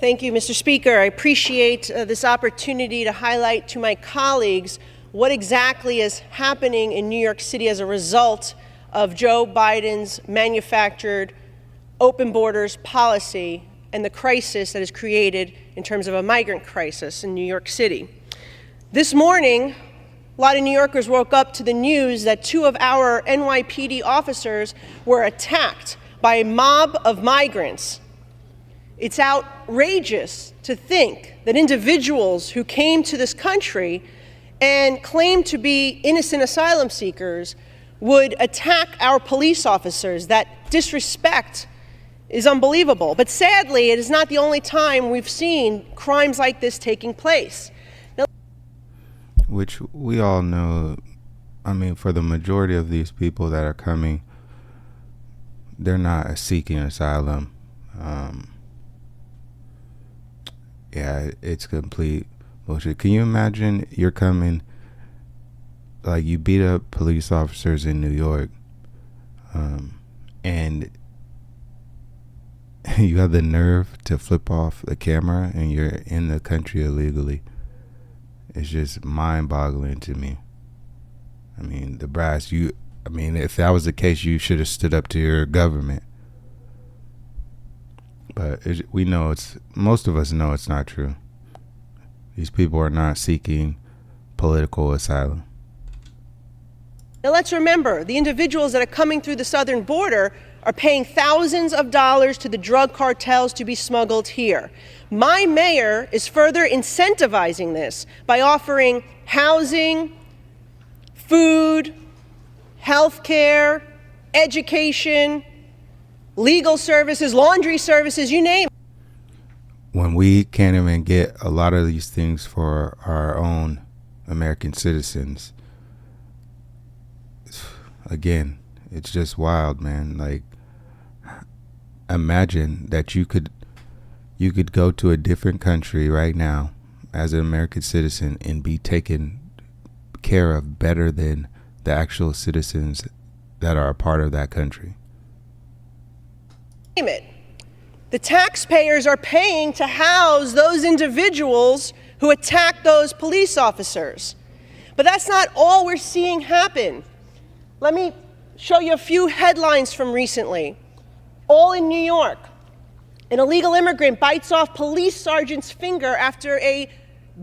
Thank you, Mr. Speaker. I appreciate this opportunity to highlight to my colleagues what exactly is happening in New York City as a result of Joe Biden's manufactured open borders policy and the crisis that is created in terms of a migrant crisis in New York City. This morning, a lot of New Yorkers woke up to the news that 2 of our NYPD officers were attacked by a mob of migrants. It's outrageous to think that individuals who came to this country and claim to be innocent asylum seekers would attack our police officers. That disrespect is unbelievable. But sadly, it is not the only time we've seen crimes like this taking place. Now, which we all know, I mean, for the majority of these people that are coming, they're not seeking asylum. Yeah, it's complete bullshit. Can you imagine you're coming, like you beat up police officers in New York, and you have the nerve to flip off the camera and you're in the country illegally? It's just mind-boggling to me. I mean, the brass, if that was the case, you should have stood up to your government. But most of us know it's not true. These people are not seeking political asylum. Now let's remember, the individuals that are coming through the southern border are paying thousands of dollars to the drug cartels to be smuggled here. My mayor is further incentivizing this by offering housing, food, health care, education, legal services, laundry services, you name it. When we can't even get a lot of these things for our own American citizens, again, it's just wild, man. Like, imagine that you could go to a different country right now as an American citizen and be taken care of better than the actual citizens that are a part of that country. It. The taxpayers are paying to house those individuals who attack those police officers. But that's not all we're seeing happen. Let me show you a few headlines from recently. All in New York. An illegal immigrant bites off police sergeant's finger after a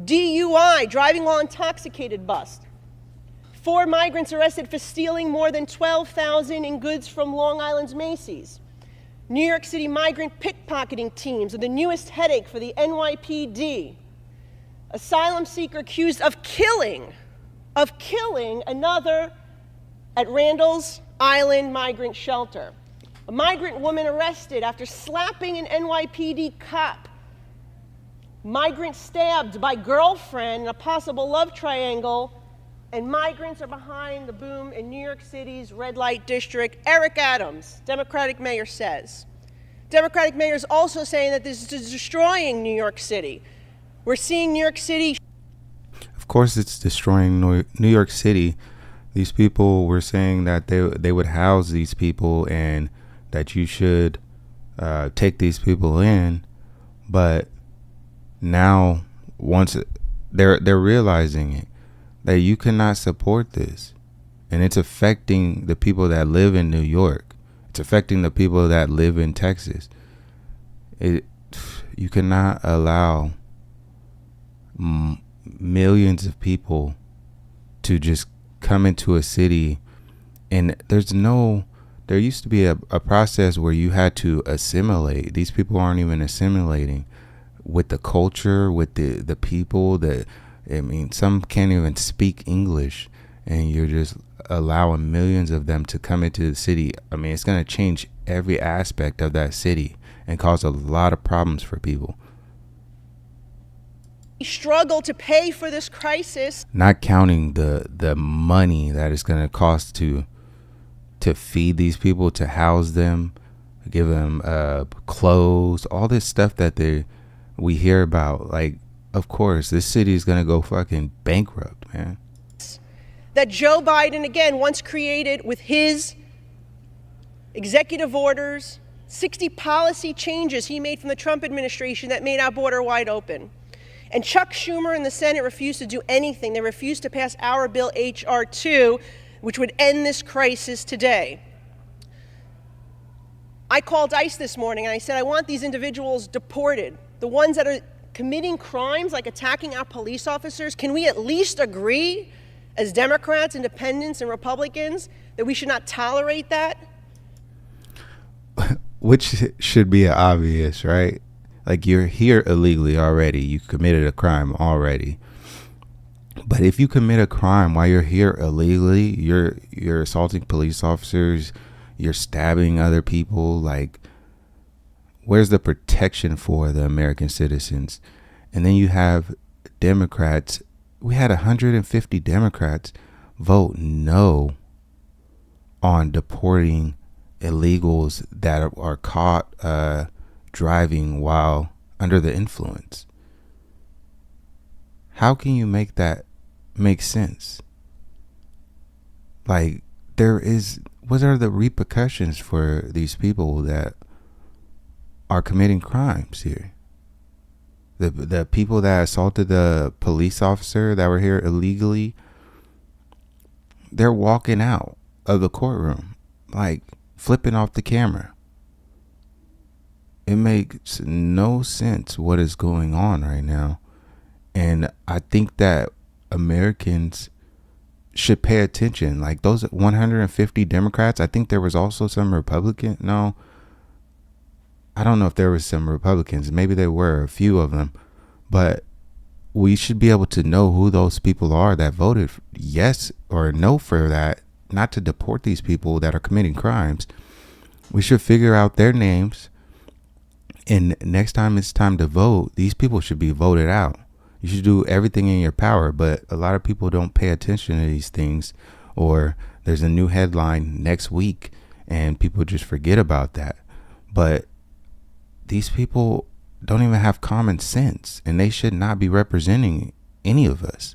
DUI, driving while intoxicated, bust. 4 migrants arrested for stealing more than $12,000 in goods from Long Island's Macy's. New York City migrant pickpocketing teams are the newest headache for the NYPD. Asylum seeker accused of killing another at Randall's Island migrant shelter. A migrant woman arrested after slapping an NYPD cop. Migrant stabbed by girlfriend in a possible love triangle. And migrants are behind the boom in New York City's red light district. Eric Adams, Democratic mayor, says. Democratic mayor is also saying that this is destroying New York City. We're seeing New York City. Of course it's destroying New York City. These people were saying that they would house these people and that you should take these people in. But now, once they're realizing it, that you cannot support this, and it's affecting the people that live in New York. It's affecting the people that live in Texas. You cannot allow millions of people to just come into a city, and there used to be a process where you had to assimilate. These people aren't even assimilating with the culture, with the people that. I mean, some can't even speak English, and you're just allowing millions of them to come into the city. I mean, it's going to change every aspect of that city and cause a lot of problems for people. We struggle to pay for this crisis. Not counting the money that it's going to cost to feed these people, to house them, give them clothes, all this stuff that we hear about. Like, of course, this city is going to go fucking bankrupt, man. That Joe Biden, again, once created with his executive orders 60 policy changes he made from the Trump administration that made our border wide open. And Chuck Schumer and the Senate refused to do anything. They refused to pass our bill, H.R. 2, which would end this crisis today. I called ICE this morning and I said, I want these individuals deported. The ones that are committing crimes like attacking our police officers. Can we at least agree as Democrats, Independents, and Republicans that we should not tolerate that? Which should be obvious, right? Like, you're here illegally already. You committed a crime already. But if you commit a crime while you're here illegally, you're assaulting police officers, you're stabbing other people, like, where's the protection for the American citizens? And then you have Democrats. We had 150 Democrats vote no on deporting illegals that are caught driving while under the influence. How can you make that make sense? Like, what are the repercussions for these people that are committing crimes here? The people that assaulted the police officer that were here illegally, they're walking out of the courtroom, like flipping off the camera. It makes no sense what is going on right now. And I think that Americans should pay attention. Like, those 150 Democrats, I think there was also some Republican. No, I don't know if there was some Republicans. Maybe there were a few of them. But we should be able to know who those people are that voted yes or no for that, not to deport these people that are committing crimes. We should figure out their names. And next time it's time to vote, these people should be voted out. You should do everything in your power, but a lot of people don't pay attention to these things, or there's a new headline next week and people just forget about that. But these people don't even have common sense, and they should not be representing any of us.